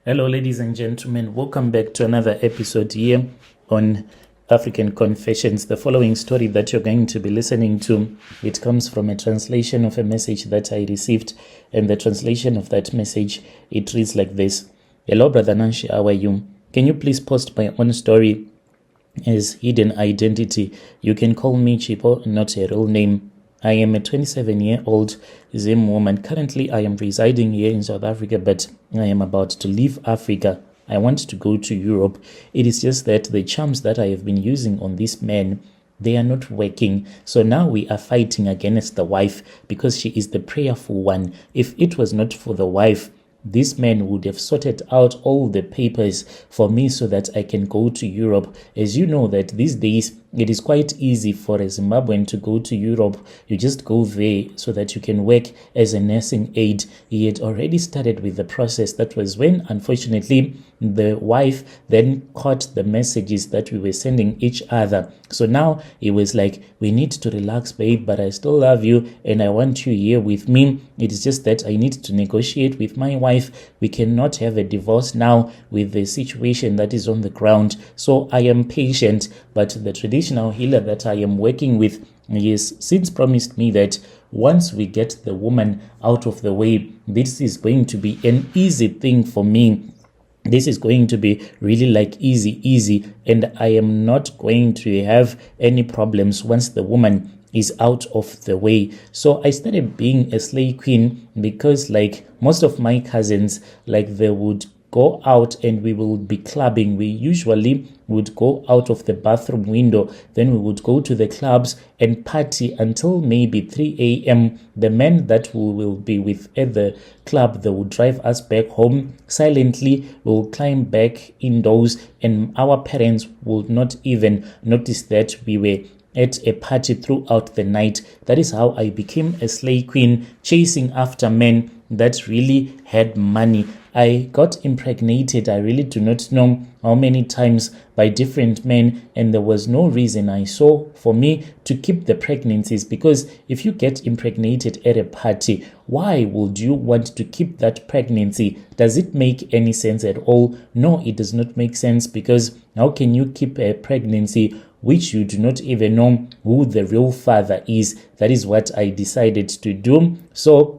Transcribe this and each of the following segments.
Hello, ladies and gentlemen. Welcome back to another episode here on African Confessions. The following story that you're going to be listening to, it comes from a translation of a message that I received, and the translation of that message, it reads like this. Hello, Brother Nanshi, how are you? Can you please post my own story as hidden identity? You can call me Chipo, not a real name. I am a 27-year-old Zim woman. Currently, I am residing here in South Africa, but I am about to leave Africa. I want to go to Europe. It is just that the charms that I have been using on this man, they are not working. So now we are fighting against the wife because she is the prayerful one. If it was not for the wife, this man would have sorted out all the papers for me so that I can go to Europe. As you know that these days, it is quite easy for a Zimbabwean to go to Europe. You just go there so that you can work as a nursing aide. He had already started with the process. That was when, unfortunately, the wife then caught the messages that we were sending each other. So now it was like, we need to relax, babe, but I still love you and I want you here with me. It is just that I need to negotiate with my wife. We cannot have a divorce now with the situation that is on the ground. So I am patient, but the traditional healer that I am working with, he has since promised me that once we get the woman out of the way, this is going to be an easy thing for me. This is going to be really like easy, and I am not going to have any problems once the woman is out of the way. So I started being a slay queen because like most of my cousins, like they would go out and we will be clubbing. We usually would go out of the bathroom window, then we would go to the clubs and party until maybe 3 a.m. The men that we will be with at the club, they will drive us back home silently. We will climb back indoors and our parents will not even notice that we were at a party throughout the night. That is how I became a slay queen, chasing after men that really had money. I got impregnated, I really do not know how many times, by different men, and there was no reason I saw for me to keep the pregnancies, because if you get impregnated at a party, why would you want to keep that pregnancy? Does it make any sense at all? No, it does not make sense, because how can you keep a pregnancy which you do not even know who the real father is? That is what I decided to do. So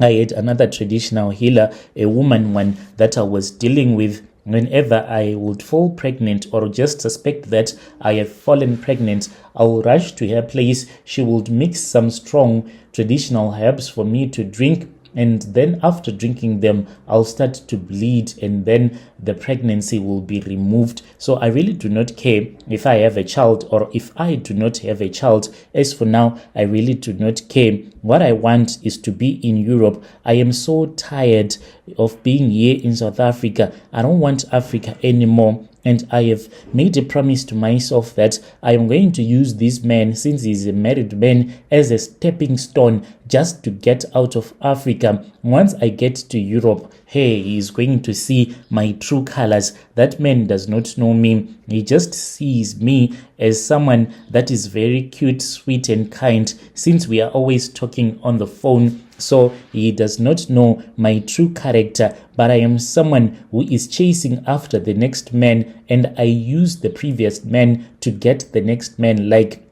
I had another traditional healer, a woman one that I was dealing with. Whenever I would fall pregnant or just suspect that I have fallen pregnant, I will rush to her place. She would mix some strong traditional herbs for me to drink, and then after drinking them, I'll start to bleed, and then the pregnancy will be removed. So I really do not care if I have a child or if I do not have a child. As for now, I really do not care. What I want is to be in Europe. I am so tired of being here in South Africa. I don't want Africa anymore. And I have made a promise to myself that I am going to use this man, since he's a married man, as a stepping stone just to get out of Africa. Once I get to Europe, hey, he's going to see my true colors. That man does not know me. He just sees me as someone that is very cute, sweet, and kind, since we are always talking on the phone. So he does not know my true character, but I am someone who is chasing after the next man, and I use the previous man to get the next man. Like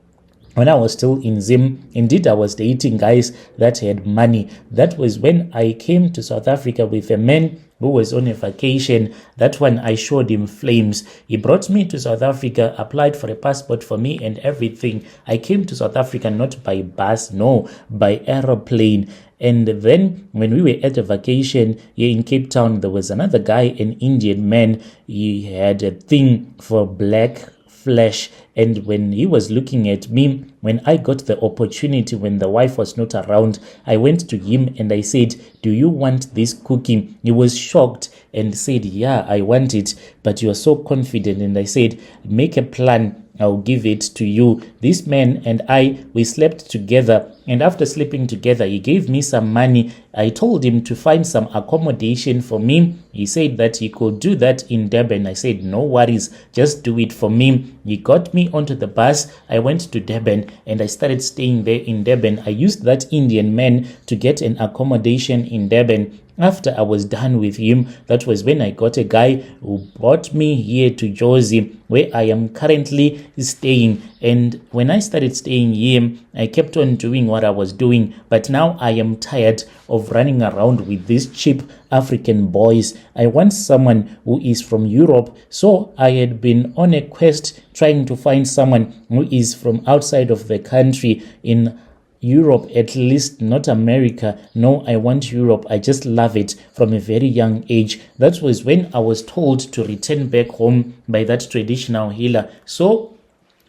when I was still in Zim, indeed I was dating guys that had money. That was when I came to South Africa with a man who was on a vacation. That one, I showed him flames. He brought me to South Africa, applied for a passport for me and everything. I came to South Africa not by bus, no, by aeroplane. And then when we were at a vacation here in Cape Town, there was another guy, an Indian man. He had a thing for black flesh, and when he was looking at me, when I got the opportunity, when the wife was not around, I went to him and I said, do you want this cookie? He was shocked and said, yeah, I want it, but you are so confident. And I said, make a plan, I'll give it to you. This man and I, we slept together, and after sleeping together, he gave me some money. I told him to find some accommodation for me. He said that he could do that in Durban. I said, no worries, just do it for me. He got me onto the bus. I went to Durban and I started staying there in Durban. I used that Indian man to get an accommodation in Durban. After I was done with him, that was when I got a guy who brought me here to Jozi, where I am currently staying. And when I started staying here, I kept on doing what I was doing. But now I am tired of running around with these cheap African boys. I want someone who is from Europe. So I had been on a quest trying to find someone who is from outside of the country, in Europe at least, not America. No, I want Europe. I just love it from a very young age. That was when I was told to return back home by that traditional healer. So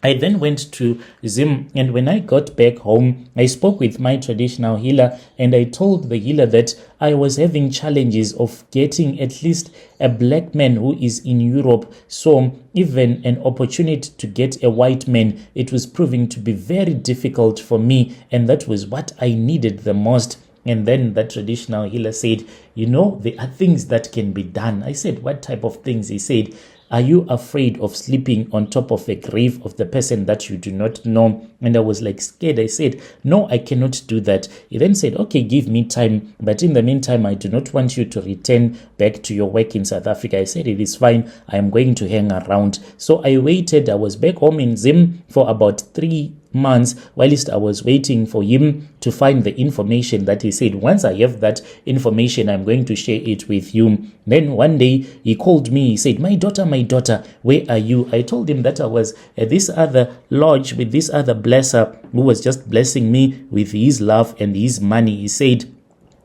I then went to Zim, and when I got back home, I spoke with my traditional healer, and I told the healer that I was having challenges of getting at least a black man who is in Europe. So even an opportunity to get a white man, it was proving to be very difficult for me, and that was what I needed the most. And then that traditional healer said, there are things that can be done. I said, what type of things? He said, are you afraid of sleeping on top of a grave of the person that you do not know? And I was like scared. I said, no, I cannot do that. He then said, okay, give me time. But in the meantime, I do not want you to return back to your work in South Africa. I said, it is fine. I am going to hang around. So I waited. I was back home in Zim for about 3 months, whilst I was waiting for him to find the information that he said, once I have that information, I'm going to share it with you. Then one day he called me. He said, my daughter, where are you? I told him that I was at this other lodge with this other blesser who was just blessing me with his love and his money. He said,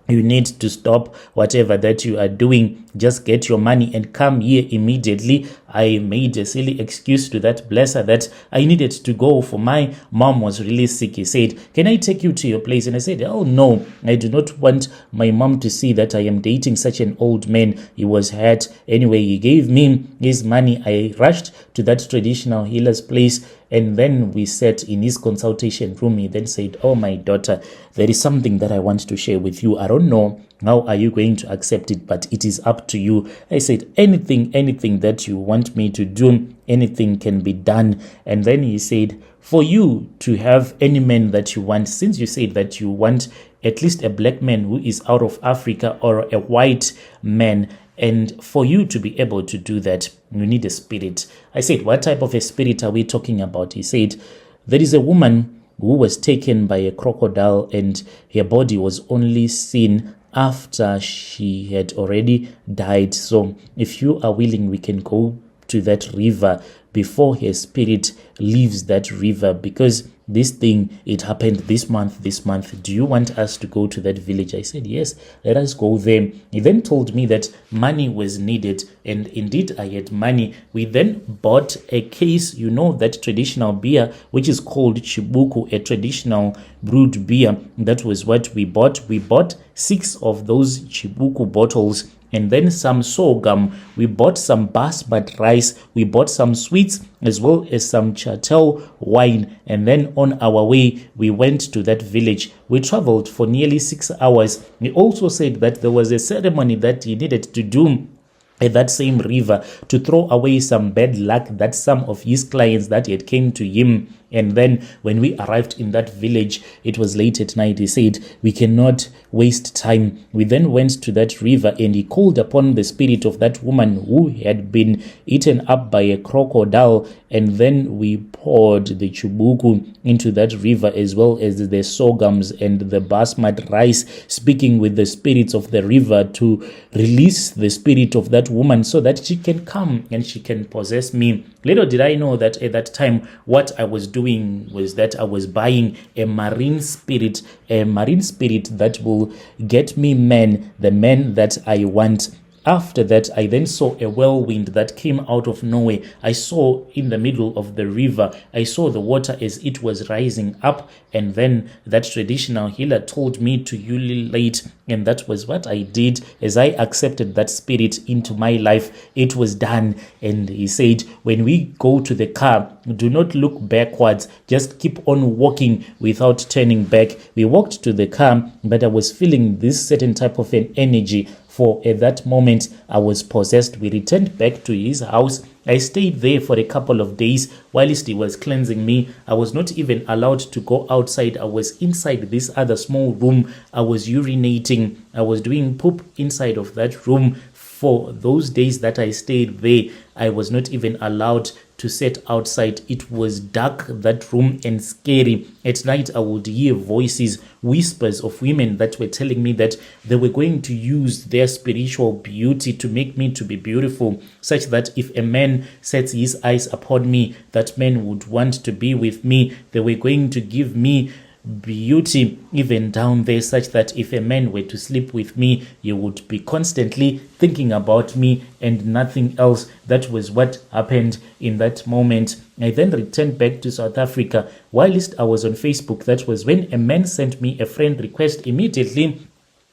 you need to stop whatever that you are doing. Just get your money and come here immediately. I made a silly excuse to that blesser that I needed to go, for my mom was really sick. He said, can I take you to your place? And I said, oh no, I do not want my mom to see that I am dating such an old man. He was hurt. Anyway, he gave me his money. I rushed to that traditional healer's place, and then we sat in his consultation room. He then said, oh, my daughter, there is something that I want to share with you. I don't know how are you going to accept it, but it is up to you. I said, anything that you want me to do, anything can be done. And then he said, for you to have any man that you want, since you said that you want at least a black man who is out of Africa or a white man, and for you to be able to do that, you need a spirit. I said, what type of a spirit are we talking about? He said, there is a woman who was taken by a crocodile, and her body was only seen after she had already died. So if you are willing, we can go to that river before her spirit leaves that river, because this thing, it happened this month. Do you want us to go to that village? I said, yes, let us go there. He then told me that money was needed, and indeed I had money. We then bought a case, that traditional beer, which is called Chibuku, a traditional brewed beer. That was what we bought. We bought 6 of those Chibuku bottles, and then some sorghum. We bought some basmati rice. We bought some sweets as well as some chateau wine. And then on our way, we went to that village. We traveled for nearly 6 hours. He also said that there was a ceremony that he needed to do at that same river to throw away some bad luck that some of his clients that had came to him. And then when we arrived in that village, it was late at night. He said, we cannot waste time. We then went to that river, and he called upon the spirit of that woman who had been eaten up by a crocodile. And then we poured the chubuku into that river, as well as the sorghums and the basmati rice, speaking with the spirits of the river to release the spirit of that woman so that she can come and she can possess me. Little did I know that at that time, what I was doing was that I was buying a marine spirit that will get me the men that I want. After that, I then saw a whirlwind that came out of nowhere. I saw in the middle of the river, I saw the water as it was rising up, and then that traditional healer told me to ululate, and that was what I did. As I accepted that spirit into my life, it was done. And he said, when we go to the car, do not look backwards, just keep on walking without turning back. We walked to the car, but I was feeling this certain type of an energy for at that moment I was possessed. We returned back to his house. I stayed there for a couple of days whilst he was cleansing me. I was not even allowed to go outside. I was inside this other small room. I was urinating. I was doing poop inside of that room. For those days that I stayed there, I was not even allowed to sit outside. It was dark, that room, and scary. At night, I would hear voices, whispers of women that were telling me that they were going to use their spiritual beauty to make me to be beautiful, such that if a man sets his eyes upon me, that man would want to be with me. They were going to give me beauty even down there, such that if a man were to sleep with me, you would be constantly thinking about me and nothing else. That was what happened in that moment. I then returned back to South Africa. Whilst I was on Facebook, that was when a man sent me a friend request. Immediately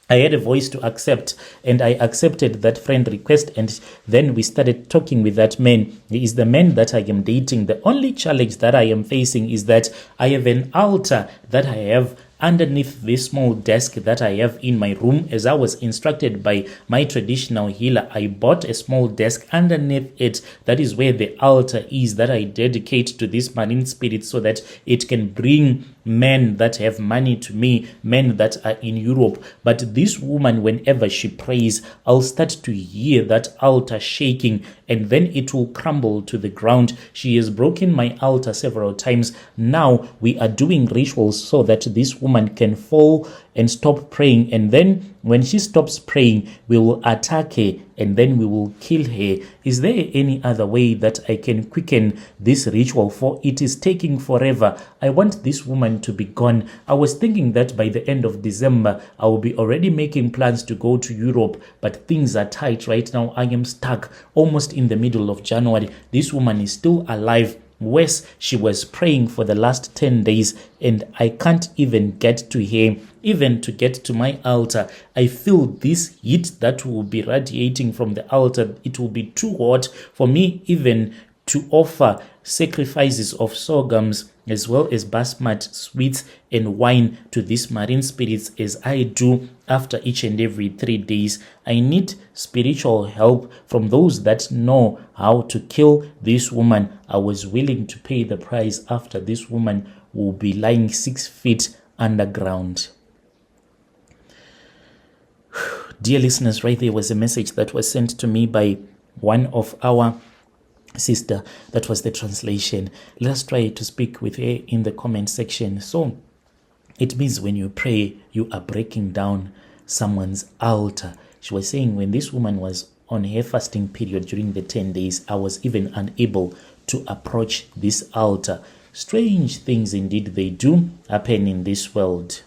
I had a voice to accept, and I accepted that friend request, and then we started talking with that man. He is the man that I am dating. The only challenge that I am facing is that I have an altar that I have underneath this small desk that I have in my room. As I was instructed by my traditional healer, I bought a small desk underneath it. That is where the altar is that I dedicate to this marine spirit, so that it can bring men that have money to me, men that are in Europe. But this woman, whenever she prays, I'll start to hear that altar shaking, and then it will crumble to the ground. She has broken my altar several times. Now we are doing rituals so that this woman can fall and stop praying, and then when she stops praying, we will attack her and then we will kill her. Is there any other way that I can quicken this ritual? For it is taking forever. I want this woman to be gone. I was thinking that by the end of December, I will be already making plans to go to Europe, but things are tight right now. I am stuck almost in the middle of January. This woman is still alive. Worse, she was praying for the last 10 days and I can't even get to her. Even to get to my altar, I feel this heat that will be radiating from the altar. It will be too hot for me even to offer sacrifices of sorghums as well as basmati sweets and wine to these marine spirits, as I do after each and every 3 days. I need spiritual help from those that know how to kill this woman. I was willing to pay the price after this woman will be lying 6 feet underground. Dear listeners, right there was a message that was sent to me by one of our sister. That was the translation. Let's try to speak with her in the comment section. So it means when you pray, you are breaking down someone's altar. She was saying when this woman was on her fasting period during the 10 days, I was even unable to approach this altar. Strange things indeed they do happen in this world.